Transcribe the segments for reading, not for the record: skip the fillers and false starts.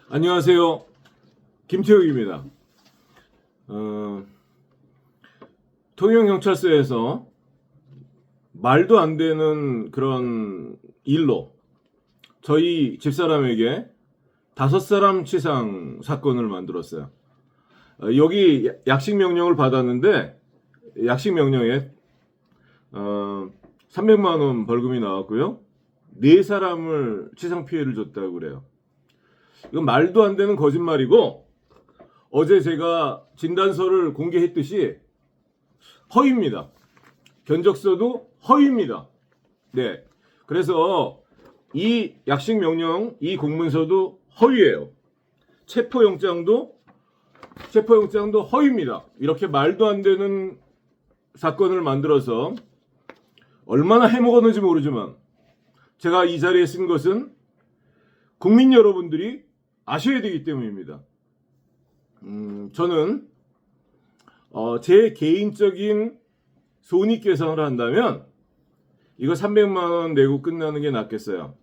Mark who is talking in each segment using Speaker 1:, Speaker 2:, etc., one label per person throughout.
Speaker 1: 안녕하세요. 김태욱입니다. 통영경찰서에서 말도 안 되는 그런 일로 저희 집사람에게 5사람 치상 사건을 만들었어요. 여기 약식 명령을 받았는데 약식 명령에 300만 원 벌금이 나왔고요. 4사람을 치상 피해를 줬다고 그래요. 이건 말도 안 되는 거짓말이고 어제 제가 진단서를 공개했듯이 허위입니다. 견적서도 허위입니다. 네. 그래서 이 약식 명령, 이 공문서도 허위예요. 체포영장도 허위입니다. 이렇게 말도 안 되는 사건을 만들어서 얼마나 해먹었는지 모르지만 제가 이 자리에 쓴 것은 국민 여러분들이 아셔야 되기 때문입니다. 저는 제 개인적인 손익계산을 한다면 이거 300만 원 내고 끝나는 게 낫겠어요.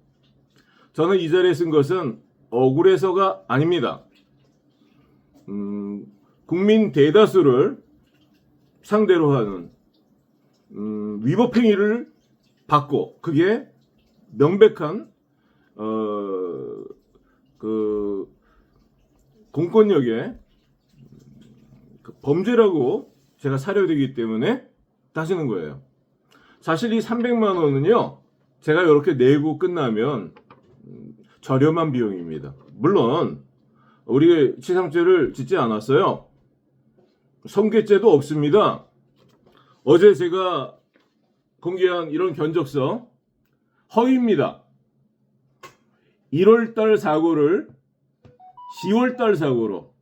Speaker 1: 저는 이 자리에 쓴 것은 억울해서가 아닙니다. 국민 대다수를 상대로 하는 위법행위를 받고 그게 명백한 그 공권력의 범죄라고 제가 사료되기 때문에 따지는 거예요. 사실 이 300만 원은요, 제가 이렇게 내고 끝나면 저렴한 비용입니다. 물론 우리 치상죄를 짓지 않았어요. 성괴죄도 없습니다. 어제 제가 공개한 이런 견적서 허위입니다. 1월달 사고를 10월달 사고로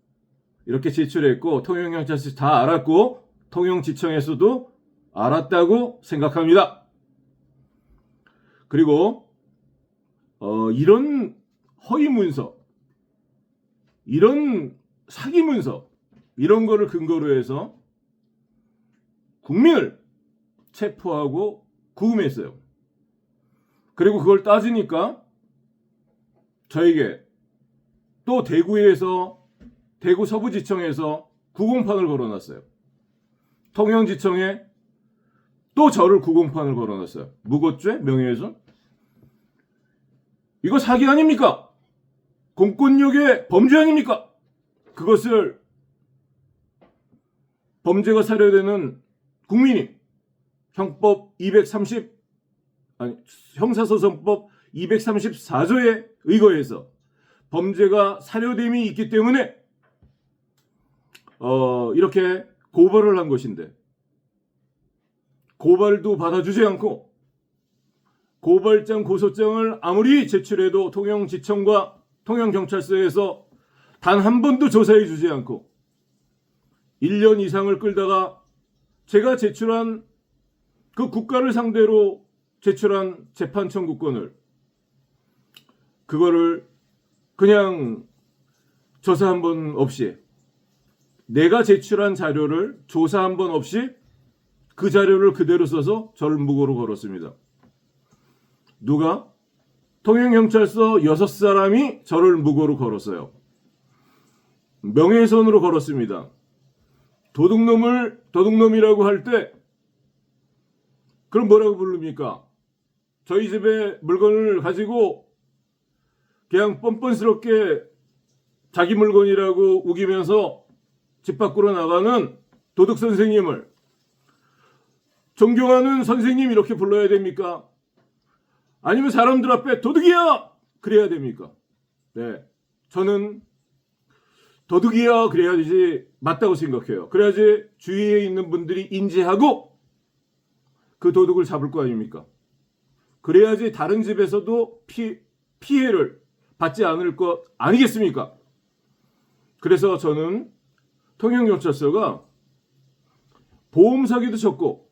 Speaker 1: 이렇게 제출했고 통영경찰서 다 알았고 통영지청에서도 알았다고 생각합니다. 그리고 이런 허위 문서, 이런 사기 문서, 이런 거를 근거로 해서 국민을 체포하고 구금했어요. 그리고 그걸 따지니까 저에게 또 대구 서부지청에서 구공판을 걸어놨어요. 통영지청에 또 저를 구공판을 걸어놨어요. 무고죄, 명예훼손. 이거 사기 아닙니까? 공권력의 범죄 아닙니까? 그것을 범죄가 사료되는 국민이 형사소송법 234조에 의거해서 범죄가 사료됨이 있기 때문에 이렇게 고발을 한 것인데 고발도 받아주지 않고 고발장 고소장을 아무리 제출해도 통영지청과 통영경찰서에서 단 한 번도 조사해 주지 않고 1년 이상을 끌다가 제가 제출한 그 국가를 상대로 제출한 재판 청구권을 그거를 그냥 조사 한 번 없이 내가 제출한 자료를 조사 한 번 없이 그 자료를 그대로 써서 저를 무고로 걸었습니다. 누가? 통영경찰서 6사람이 저를 무고로 걸었어요. 명예훼손으로 걸었습니다. 도둑놈이라고 할 때 그럼 뭐라고 부릅니까? 저희 집에 물건을 가지고 그냥 뻔뻔스럽게 자기 물건이라고 우기면서 집 밖으로 나가는 도둑 선생님을 존경하는 선생님 이렇게 불러야 됩니까? 아니면 사람들 앞에 도둑이야! 그래야 됩니까? 네, 저는 도둑이야 그래야지 맞다고 생각해요. 그래야지 주위에 있는 분들이 인지하고 그 도둑을 잡을 거 아닙니까? 그래야지 다른 집에서도 피해를 받지 않을 것 아니겠습니까? 그래서 저는 통영경찰서가 보험 사기도 쳤고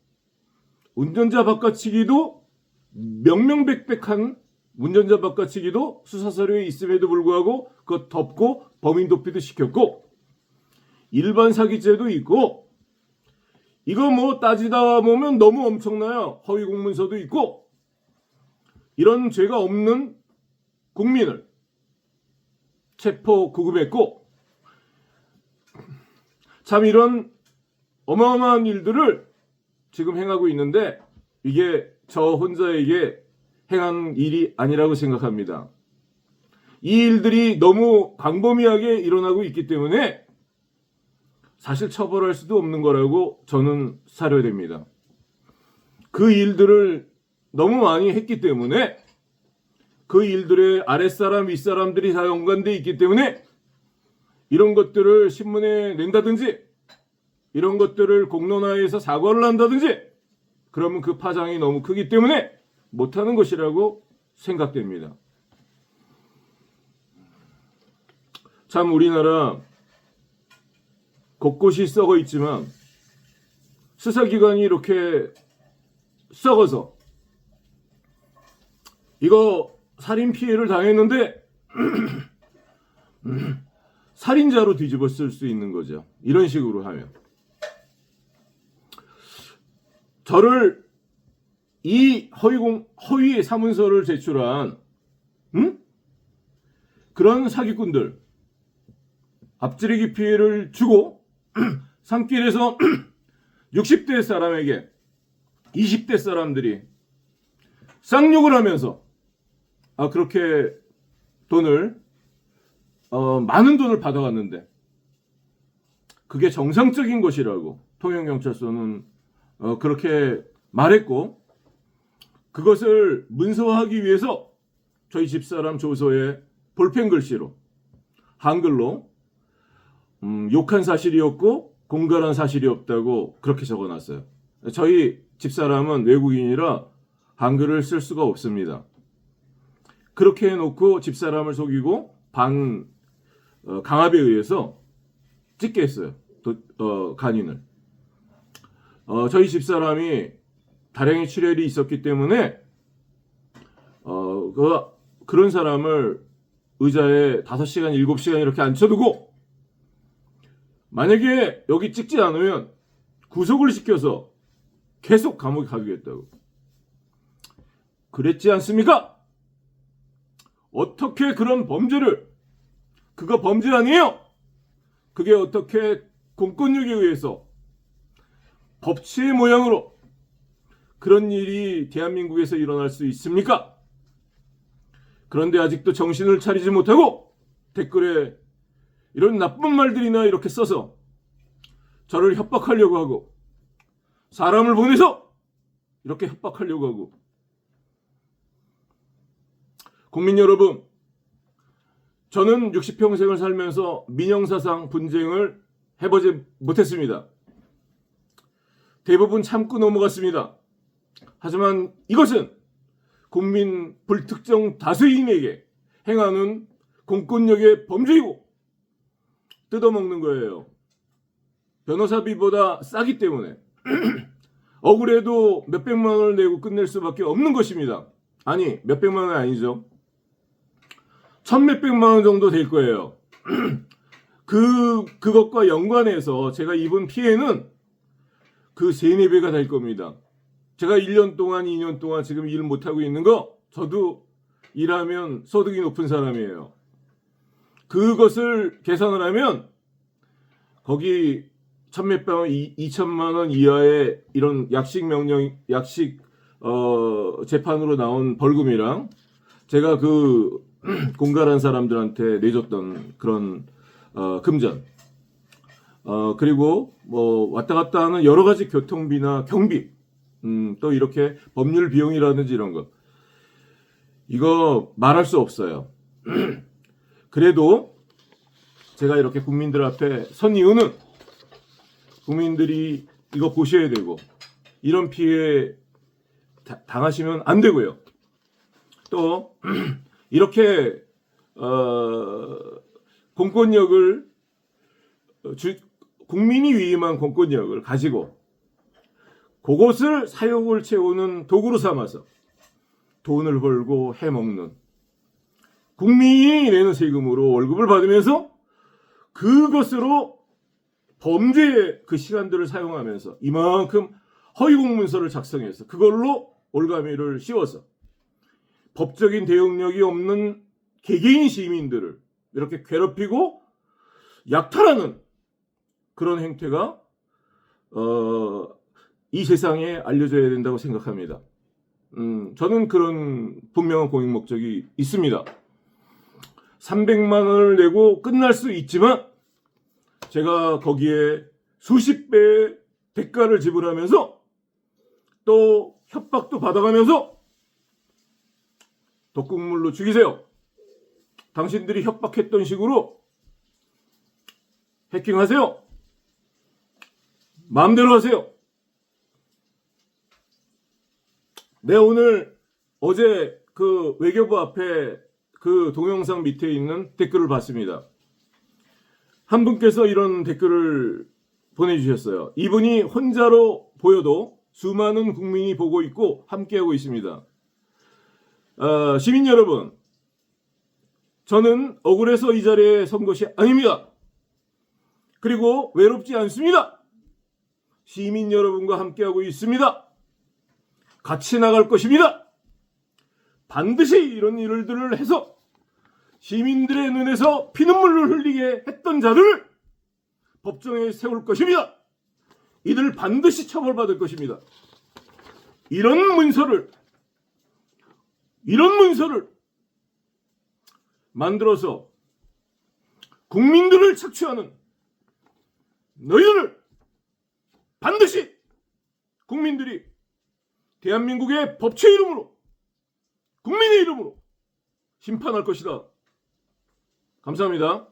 Speaker 1: 운전자 바꿔치기도 명명백백한 운전자 바꿔치기도 수사서류에 있음에도 불구하고 그거 덮고 범인 도피도 시켰고 일반 사기죄도 있고 이거 뭐 따지다 보면 너무 엄청나요. 허위 공문서도 있고 이런 죄가 없는 국민을 체포 구금했고, 참 이런 어마어마한 일들을 지금 행하고 있는데 이게 저 혼자에게 행한 일이 아니라고 생각합니다. 이 일들이 너무 광범위하게 일어나고 있기 때문에 사실 처벌할 수도 없는 거라고 저는 사료됩니다. 그 일들을 너무 많이 했기 때문에 그 일들에 아랫사람 윗사람들이 다 연관돼 있기 때문에 이런 것들을 신문에 낸다든지 이런 것들을 공론화해서 사과를 한다든지 그러면 그 파장이 너무 크기 때문에 못하는 것이라고 생각됩니다. 참 우리나라 곳곳이 썩어 있지만 수사기관이 이렇게 썩어서 이거 살인 피해를 당했는데 살인자로 뒤집어 쓸 수 있는 거죠. 이런 식으로 하면. 저를 이 허위 사문서를 제출한 그런 사기꾼들 앞지르기 피해를 주고 산길에서 60대 사람에게 20대 사람들이 쌍욕을 하면서 그렇게 돈을 많은 돈을 받아갔는데 그게 정상적인 것이라고 통영경찰서는 그렇게 말했고 그것을 문서화하기 위해서 저희 집사람 조서에 볼펜 글씨로 한글로 욕한 사실이 없고 공갈한 사실이 없다고 그렇게 적어놨어요. 저희 집사람은 외국인이라 한글을 쓸 수가 없습니다. 그렇게 해놓고 집사람을 속이고 강압에 의해서 찍게 했어요. 간인을. 저희 집사람이 다량의 출혈이 있었기 때문에 그런 사람을 의자에 5시간, 7시간 이렇게 앉혀두고 만약에 여기 찍지 않으면 구속을 시켜서 계속 감옥에 가두겠다고. 그랬지 않습니까? 어떻게 그런 범죄를, 그거 범죄 아니에요? 그게 어떻게 공권력에 의해서 법치의 모양으로 그런 일이 대한민국에서 일어날 수 있습니까? 그런데 아직도 정신을 차리지 못하고 댓글에 이런 나쁜 말들이나 이렇게 써서 저를 협박하려고 하고 사람을 보내서 이렇게 협박하려고 하고. 국민 여러분, 저는 60평생을 살면서 민영사상 분쟁을 해보지 못했습니다. 대부분 참고 넘어갔습니다. 하지만 이것은 국민 불특정 다수인에게 행하는 공권력의 범죄이고 뜯어먹는 거예요. 변호사비보다 싸기 때문에 억울해도 몇백만 원을 내고 끝낼 수밖에 없는 것입니다. 아니, 몇백만 원은 아니죠. 천몇백만 원 정도 될 거예요. 그것과 연관해서 제가 입은 피해는 그 3, 4배가 될 겁니다. 제가 1년 동안, 2년 동안 지금 일 못하고 있는 거, 저도 일하면 소득이 높은 사람이에요. 그것을 계산을 하면 거기 천몇백 원, 2천만 원 이하의 이런 약식 재판으로 나온 벌금이랑 제가 그 공갈한 사람들한테 내줬던 그런 금전, 그리고 뭐 왔다 갔다 하는 여러 가지 교통비나 경비, 또 이렇게 법률 비용이라든지 이런 거, 이거 말할 수 없어요. 그래도 제가 이렇게 국민들 앞에 선 이유는 국민들이 이거 보셔야 되고 이런 피해 당하시면 안 되고요. 또 이렇게 공권력을 국민이 위임한 공권력을 가지고 그것을 사욕을 채우는 도구로 삼아서 돈을 벌고 해먹는, 국민이 내는 세금으로 월급을 받으면서 그것으로 범죄의 그 시간들을 사용하면서 이만큼 허위공문서를 작성해서 그걸로 올가미를 씌워서 법적인 대응력이 없는 개개인 시민들을 이렇게 괴롭히고 약탈하는 그런 행태가 이 세상에 알려져야 된다고 생각합니다. 저는 그런 분명한 공익 목적이 있습니다. 300만 원을 내고 끝날 수 있지만 제가 거기에 수십 배의 대가를 지불하면서 또 협박도 받아가면서 독극물로 죽이세요. 당신들이 협박했던 식으로 해킹하세요. 마음대로 하세요. 네, 어제 그 외교부 앞에 그 동영상 밑에 있는 댓글을 봤습니다. 한 분께서 이런 댓글을 보내주셨어요. 이분이 혼자로 보여도 수많은 국민이 보고 있고 함께하고 있습니다. 시민 여러분, 저는 억울해서 이 자리에 선 것이 아닙니다. 그리고 외롭지 않습니다. 시민 여러분과 함께하고 있습니다. 같이 나갈 것입니다. 반드시 이런 일들을 해서 시민들의 눈에서 피눈물을 흘리게 했던 자들을 법정에 세울 것입니다. 이들 반드시 처벌받을 것입니다. 이런 문서를 만들어서 국민들을 착취하는 너희들을 반드시 국민들이 대한민국의 법치의 이름으로, 국민의 이름으로 심판할 것이다. 감사합니다.